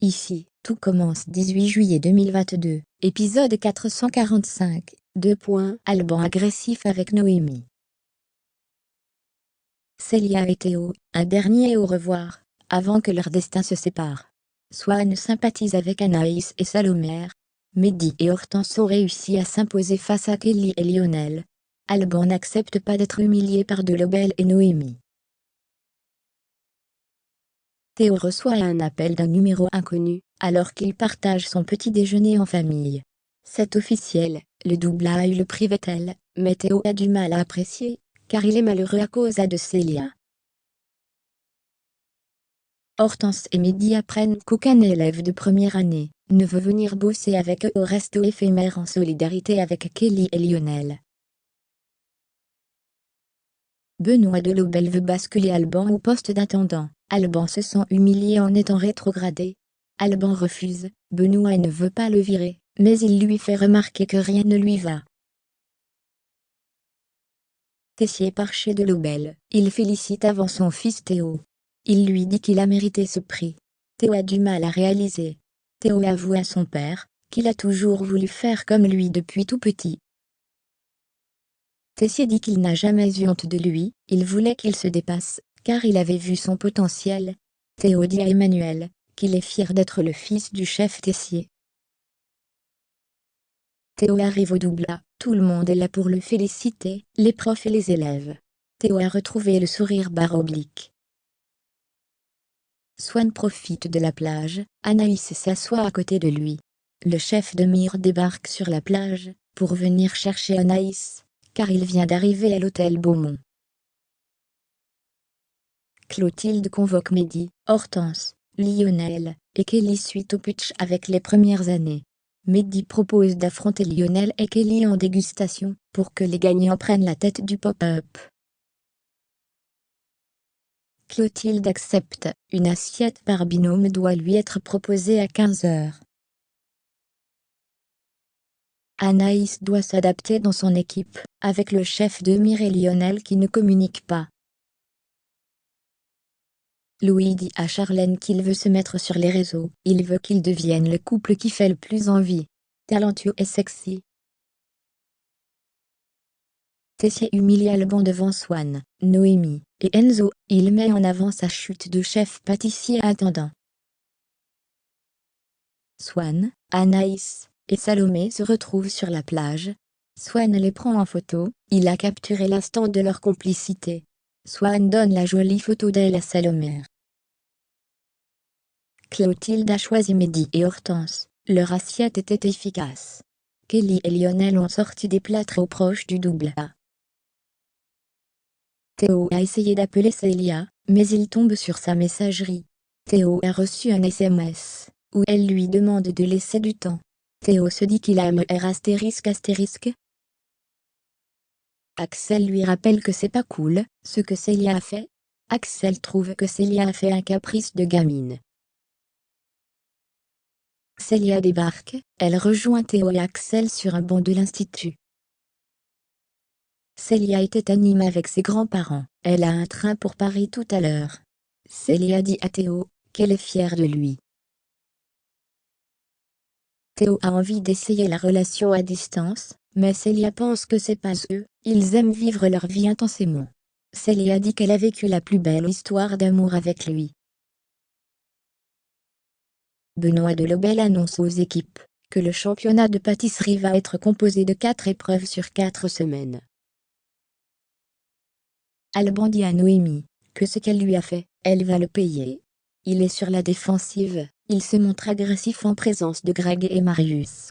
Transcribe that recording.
Ici, tout commence 18 juillet 2022, épisode 445, Alban agressif avec Noémie. Célia et Théo, un dernier au revoir, avant que leur destin se sépare. Swan sympathise avec Anaïs et Salomé. Mehdi et Hortense ont réussi à s'imposer face à Kelly et Lionel. Alban n'accepte pas d'être humilié par Delobel et Noémie. Théo reçoit un appel d'un numéro inconnu, alors qu'il partage son petit déjeuner en famille. C'est officiel, le double a eu le prix Vettel, mais Théo a du mal à apprécier, car il est malheureux à cause de Célia. Hortense et Mehdi apprennent qu'aucun élève de première année ne veut venir bosser avec eux au resto éphémère en solidarité avec Kelly et Lionel. Benoît Delobel veut basculer Alban au poste d'intendant. Alban se sent humilié en étant rétrogradé. Alban refuse, Benoît ne veut pas le virer, mais il lui fait remarquer que rien ne lui va. Tessier part chez Delobel, il félicite avant son fils Théo. Il lui dit qu'il a mérité ce prix. Théo a du mal à réaliser. Théo avoue à son père qu'il a toujours voulu faire comme lui depuis tout petit. Tessier dit qu'il n'a jamais eu honte de lui, il voulait qu'il se dépasse, car il avait vu son potentiel. Théo dit à Emmanuel qu'il est fier d'être le fils du chef Tessier. Théo arrive au double A, tout le monde est là pour le féliciter, les profs et les élèves. Théo a retrouvé le sourire barre oblique. Swan profite de la plage, Anaïs s'assoit à côté de lui. Le chef de mire débarque sur la plage, pour venir chercher Anaïs, car il vient d'arriver à l'hôtel Beaumont. Clotilde convoque Mehdi, Hortense, Lionel et Kelly suite au putsch avec les premières années. Mehdi propose d'affronter Lionel et Kelly en dégustation, pour que les gagnants prennent la tête du pop-up. Clotilde accepte, une assiette par binôme doit lui être proposée à 15h. Anaïs doit s'adapter dans son équipe, avec le chef de mire et Lionel qui ne communiquent pas. Louis dit à Charlène qu'il veut se mettre sur les réseaux, il veut qu'ils deviennent le couple qui fait le plus envie. Talentueux et sexy. Tessier humilie Alban devant Swan, Noémie et Enzo, il met en avant sa chute de chef pâtissier attendant. Swan, Anaïs et Salomé se retrouvent sur la plage. Swan les prend en photo, il a capturé l'instant de leur complicité. Swan donne la jolie photo d'elle à Salomé. Clotilde a choisi Mehdi et Hortense, leur assiette était efficace. Kelly et Lionel ont sorti des plats trop proches du double A. Théo a essayé d'appeler Célia, mais il tombe sur sa messagerie. Théo a reçu un SMS, où elle lui demande de laisser du temps. Théo se dit qu'il aime ***. Axel lui rappelle que c'est pas cool, ce que Célia a fait. Axel trouve que Célia a fait un caprice de gamine. Célia débarque, elle rejoint Théo et Axel sur un banc de l'institut. Célia était anime avec ses grands-parents, elle a un train pour Paris tout à l'heure. Célia dit à Théo qu'elle est fière de lui. Théo a envie d'essayer la relation à distance, mais Célia pense que c'est pas eux, ils aiment vivre leur vie intensément. Célia dit qu'elle a vécu la plus belle histoire d'amour avec lui. Benoît Delobel annonce aux équipes que le championnat de pâtisserie va être composé de 4 épreuves sur 4 semaines. Alban dit à Noémie que ce qu'elle lui a fait, elle va le payer. Il est sur la défensive, il se montre agressif en présence de Greg et Marius.